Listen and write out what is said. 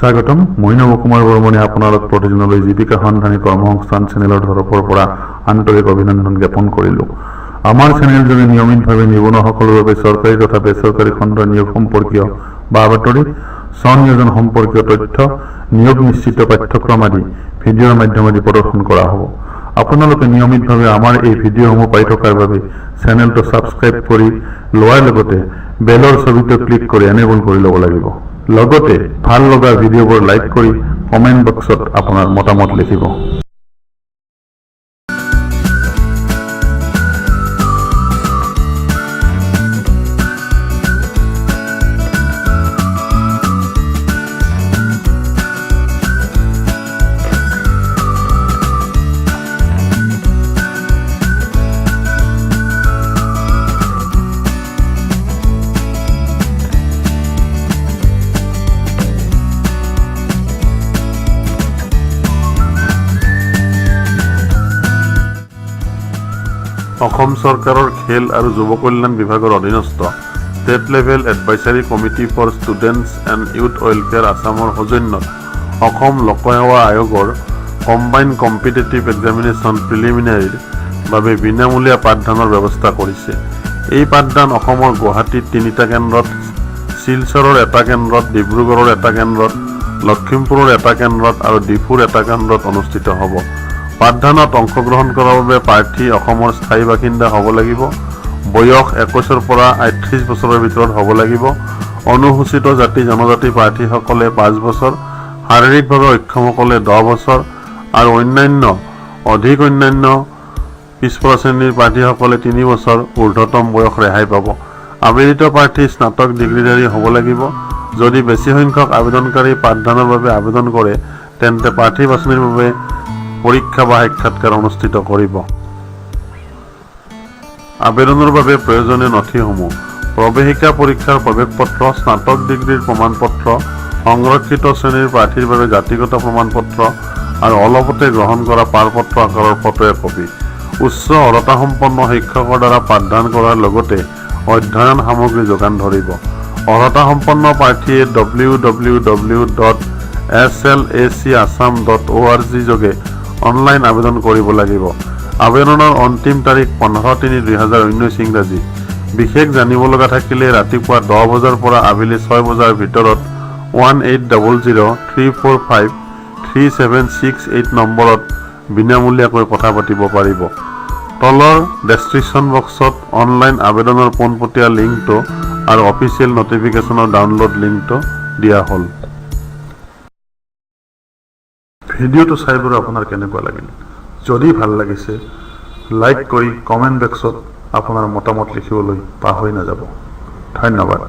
স্বাগতম মই নৱ কুমাৰ বৰ্মনে আপোনালোক প্ৰতিদিনলৈ জীৱিকা সন্ধানী কৰ্মসংস্থান চেনেলৰ তৰফৰ পৰা আন্তৰিক অভিনন্দন জ্ঞাপন কৰিলোঁ। আমাৰ চেনেলযোগে নিয়মিতভাৱে নিবনুৱাসকলৰ বাবে চৰকাৰী তথা বেচৰকাৰী খণ্ডৰ নিয়োগ সম্পৰ্কীয় বা বাতৰি, স্বনিয়োজন সম্পৰ্কীয় তথ্য, নিয়োগ নিশ্চিত পাঠ্যক্ৰম আদি ভিডিঅ'ৰ মাধ্যমেদি প্ৰদৰ্শন কৰা হ'ব। আপোনালোকে নিয়মিতভাৱে আমাৰ এই ভিডিঅ'সমূহ পাই থকাৰ বাবে চেনেলটো ছাবস্ক্ৰাইব কৰি লোৱাৰ লগতে বেলৰ ছবিটো ক্লিক কৰি এনেবল কৰি ল'ব লাগিব। লগতে ভাল লগা ভিডিঅ'বোৰ লাইক কৰি কমেণ্ট বক্সত আপোনাৰ মতামত লিখিব। অসম চৰকাৰৰ খেল আৰু যুৱ কল্যাণ বিভাগৰ অধীনস্থ state level advisory committee for students and youth welfare আছামৰ সৌজন্যত অসম লোকসেৱা আয়োগৰ কম্বাইন কম্পিটিটিভ এক্সামিনেশ্যন প্ৰিলিমিনাৰীৰ বাবে বিনামূলীয়া পাঠদানৰ ব্যৱস্থা কৰিছে। এই পাঠদান অসমৰ গুৱাহাটীত 3টা কেন্দ্ৰত, শিলচৰৰ এটা কেন্দ্ৰত, ডিব্ৰুগড়ৰ এটা কেন্দ্ৰত, লখিমপুৰৰ এটা কেন্দ্ৰত আৰু ডিফুৰ এটা কেন্দ্ৰত অনুষ্ঠিত হ'ব। পাঠদানত অংশগ্ৰহণ কৰাৰ বাবে প্ৰাৰ্থী অসমৰ স্থায়ী বাসিন্দা হ'ব লাগিব। বয়স 21ৰ পৰা 38 বছৰৰ ভিতৰত হ'ব লাগিব। অনুসূচিত জাতি জনজাতি প্ৰাৰ্থীসকলে 5 বছৰ, শাৰীৰিকভাৱে অক্ষমসকলে 10 বছৰ আৰু অন্যান্য পিছপৰা শ্ৰেণীৰ প্ৰাৰ্থীসকলে 3 বছৰ ঊৰ্ধ্বতম বয়স ৰেহাই পাব। আবেদিত প্ৰাৰ্থী স্নাতক ডিগ্ৰীধাৰী হ'ব লাগিব। যদি বেছি সংখ্যক আবেদনকাৰী পাঠদানৰ বাবে আবেদন কৰে তেন্তে প্ৰাৰ্থী বাছনিৰ বাবে পৰীক্ষা বা সাক্ষাৎকাৰ অনুষ্ঠিত কৰিব। আবেদনৰ বাবে প্ৰয়োজনীয় নথিসমূহ: প্ৰৱেশিকা পৰীক্ষাৰ প্ৰৱেশপত্ৰ, স্নাতক ডিগ্ৰীৰ প্ৰমাণপত্ৰ, সংৰক্ষিত শ্ৰেণীৰ প্ৰাৰ্থীৰ বাবে জাতিগত প্ৰমাণপত্ৰ আৰু অলপতে গ্ৰহণ কৰা পাৰপত্ৰ আকাৰৰ ফটো একপি। উচ্চ অৰ্হতাসম্পন্ন শিক্ষকৰ দ্বাৰা পাঠদান কৰাৰ লগতে অধ্যয়ন সামগ্ৰী যোগান ধৰিব। অৰ্হতাসম্পন্ন প্ৰাৰ্থীয়ে www.slacassam.org যোগে অনলাইন আবেদন কৰিব লাগিব। আবেদনৰ অন্তিম তাৰিখ 15/3/2019 ইংৰাজী। বিশেষ জানিব লগা থাকিলে ৰাতিপুৱা 10 বজাৰ পৰা আবেলি 6 বজাৰ ভিতৰত 1800-345-3768 নম্বৰত বিনামূলীয়াকৈ কথা পাতিব পাৰিব। তলৰ ডেছক্ৰিপশ্যন বক্সত অনলাইন আবেদনৰ পোনপটীয়া লিংকটো আৰু অফিচিয়েল নটিফিকেশ্যনৰ ডাউনলোড লিংকটো দিয়া হ'ল। ভিডিঅ'টো চাই বাৰু আপোনাৰ কেনেকুৱা লাগিল? যদি ভাল লাগিছে লাইক কৰি কমেণ্ট বক্সত আপোনাৰ মতামত লিখিবলৈ পাহৰি নাযাব। ধন্যবাদ।